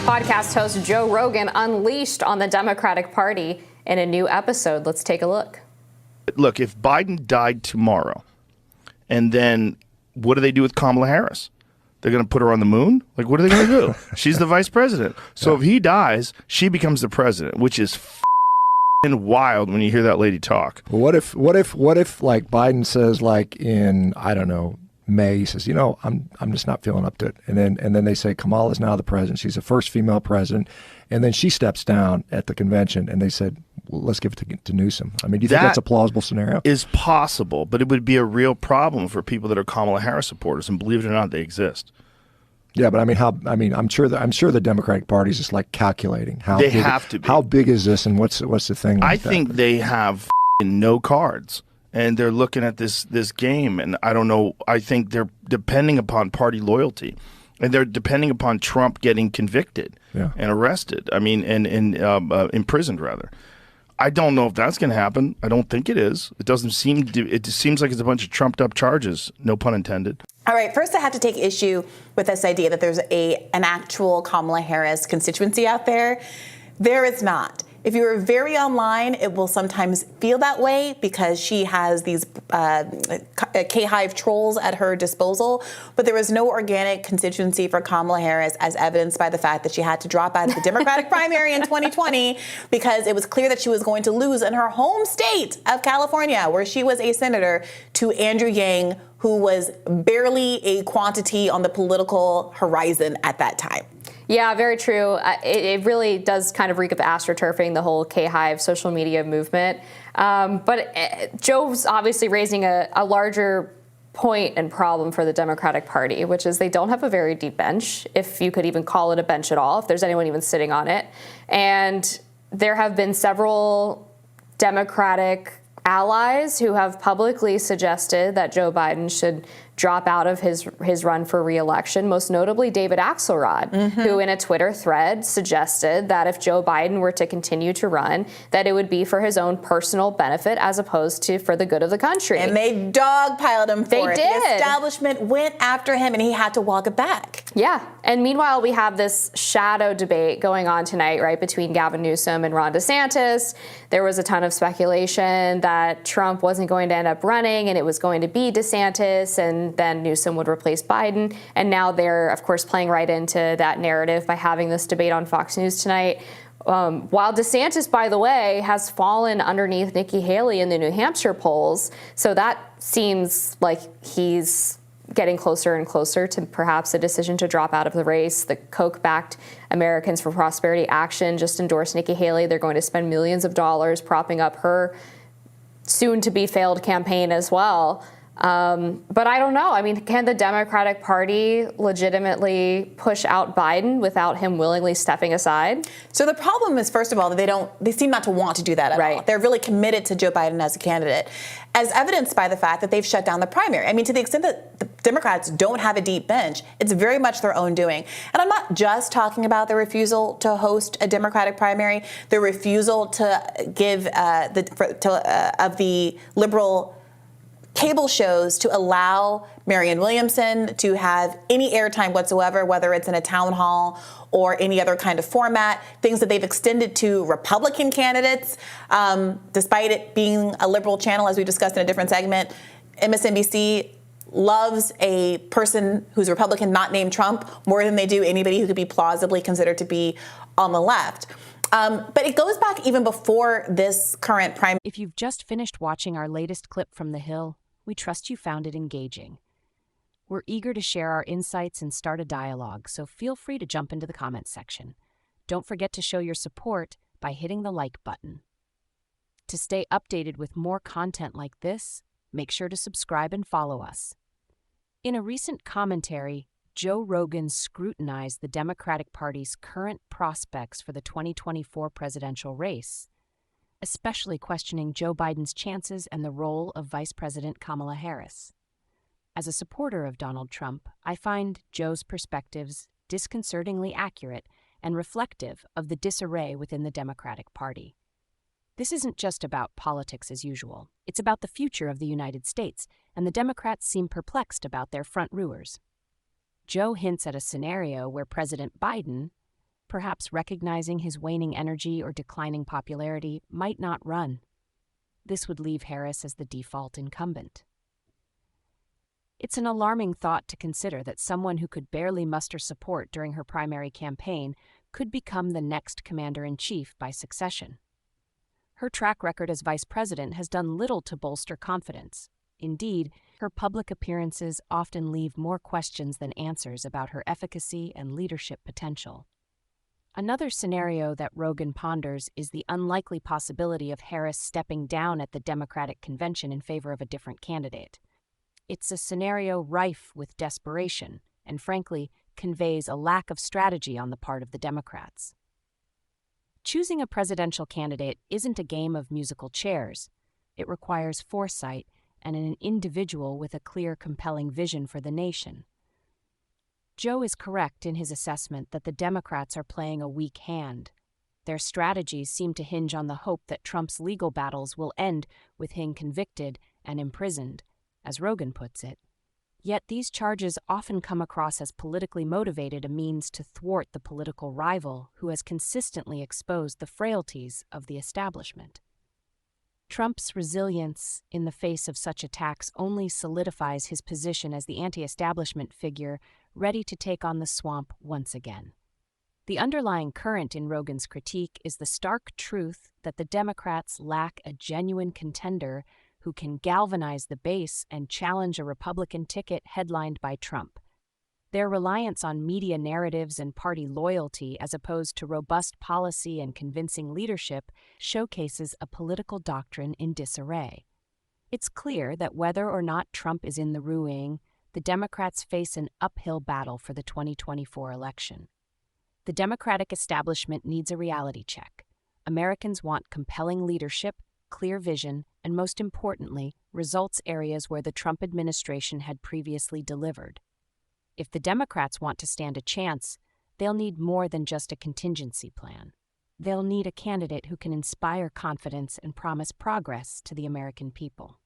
Podcast host Joe Rogan unleashed on the Democratic Party in a new episode. Let's take a look. Look, if Biden died tomorrow, and then what do they do with Kamala Harris? They're going to put her on the moon? Like, what are they going to do? She's the vice president. So if he dies, she becomes the president, which is wild when you hear that lady talk. Well, what if like Biden says, like in, I don't know, May, he says, I'm just not feeling up to it. And then they say Kamala's now the president. She's the first female president. And then she steps down at the convention and they said, well, let's give it to Newsom. I mean, do you think that's a plausible scenario? Is possible, but it would be a real problem for people that are Kamala Harris supporters, and believe it or not, they exist. Yeah, but I'm sure the Democratic Party is just like calculating how they have to be. How big is this and what's the thing? I think they have no cards. And they're looking at this game, and I don't know. I think they're depending upon party loyalty, and they're depending upon Trump getting convicted and arrested. I mean, and imprisoned rather. I don't know if that's going to happen. I don't think it is. It doesn't seem to. It seems like it's a bunch of trumped up charges. No pun intended. All right. First, I have to take issue with this idea that there's an actual Kamala Harris constituency out there. There is not. If you're very online, it will sometimes feel that way because she has these K-Hive trolls at her disposal. But there was no organic constituency for Kamala Harris, as evidenced by the fact that she had to drop out of the Democratic primary in 2020 because it was clear that she was going to lose in her home state of California, where she was a senator, to Andrew Yang, who was barely a quantity on the political horizon at that time. Yeah, very true. It really does kind of reek of astroturfing, the whole K-Hive social media movement. But Joe's obviously raising a larger point and problem for the Democratic Party, which is they don't have a very deep bench, if you could even call it a bench at all, if there's anyone even sitting on it. And there have been several Democratic allies who have publicly suggested that Joe Biden should drop out of his run for re-election, most notably David Axelrod, who in a Twitter thread suggested that if Joe Biden were to continue to run, that it would be for his own personal benefit as opposed to for the good of the country. And they dogpiled him for it. They did. The establishment went after him and he had to walk it back. Yeah. And meanwhile, we have this shadow debate going on tonight, right, between Gavin Newsom and Ron DeSantis. There was a ton of speculation that Trump wasn't going to end up running and it was going to be DeSantis, and then Newsom would replace Biden. And now they're, of course, playing right into that narrative by having this debate on Fox News tonight. While DeSantis, by the way, has fallen underneath Nikki Haley in the New Hampshire polls. So that seems like he's getting closer and closer to perhaps a decision to drop out of the race. The Koch-backed Americans for Prosperity Action just endorsed Nikki Haley. They're going to spend millions of dollars propping up her soon-to-be failed campaign as well. But I don't know. I mean, can the Democratic Party legitimately push out Biden without him willingly stepping aside? So the problem is, first of all, that they seem not to want to do that at all. They're really committed to Joe Biden as a candidate, as evidenced by the fact that they've shut down the primary. I mean, to the extent that the Democrats don't have a deep bench, it's very much their own doing. And I'm not just talking about the refusal to host a Democratic primary, the refusal to give of the liberal cable shows to allow Marianne Williamson to have any airtime whatsoever, whether it's in a town hall or any other kind of format, things that they've extended to Republican candidates, despite it being a liberal channel, as we discussed in a different segment. MSNBC loves a person who's Republican not named Trump more than they do anybody who could be plausibly considered to be on the left. But it goes back even before this current primary. If you've just finished watching our latest clip from The Hill, we trust you found it engaging. We're eager to share our insights and start a dialogue, so feel free to jump into the comments section. Don't forget to show your support by hitting the like button. To stay updated with more content like this, make sure to subscribe and follow us. In a recent commentary, Joe Rogan scrutinized the Democratic Party's current prospects for the 2024 presidential race, especially questioning Joe Biden's chances and the role of Vice President Kamala Harris. As a supporter of Donald Trump, I find Joe's perspectives disconcertingly accurate and reflective of the disarray within the Democratic Party. This isn't just about politics as usual. It's about the future of the United States, and the Democrats seem perplexed about their front-rowers. Joe hints at a scenario where President Biden, perhaps recognizing his waning energy or declining popularity, might not run. This would leave Harris as the default incumbent. It's an alarming thought to consider that someone who could barely muster support during her primary campaign could become the next commander-in-chief by succession. Her track record as vice president has done little to bolster confidence. Indeed, her public appearances often leave more questions than answers about her efficacy and leadership potential. Another scenario that Rogan ponders is the unlikely possibility of Harris stepping down at the Democratic convention in favor of a different candidate. It's a scenario rife with desperation and, frankly, conveys a lack of strategy on the part of the Democrats. Choosing a presidential candidate isn't a game of musical chairs. It requires foresight and an individual with a clear, compelling vision for the nation. Joe is correct in his assessment that the Democrats are playing a weak hand. Their strategies seem to hinge on the hope that Trump's legal battles will end with him convicted and imprisoned, as Rogan puts it. Yet these charges often come across as politically motivated, a means to thwart the political rival who has consistently exposed the frailties of the establishment. Trump's resilience in the face of such attacks only solidifies his position as the anti-establishment figure ready to take on the swamp once again. The underlying current in Rogan's critique is the stark truth that the Democrats lack a genuine contender who can galvanize the base and challenge a Republican ticket headlined by Trump. Their reliance on media narratives and party loyalty, as opposed to robust policy and convincing leadership, showcases a political doctrine in disarray. It's clear that whether or not Trump is in the ruing, the Democrats face an uphill battle for the 2024 election. The Democratic establishment needs a reality check. Americans want compelling leadership, clear vision, and most importantly, results areas where the Trump administration had previously delivered. If the Democrats want to stand a chance, they'll need more than just a contingency plan. They'll need a candidate who can inspire confidence and promise progress to the American people.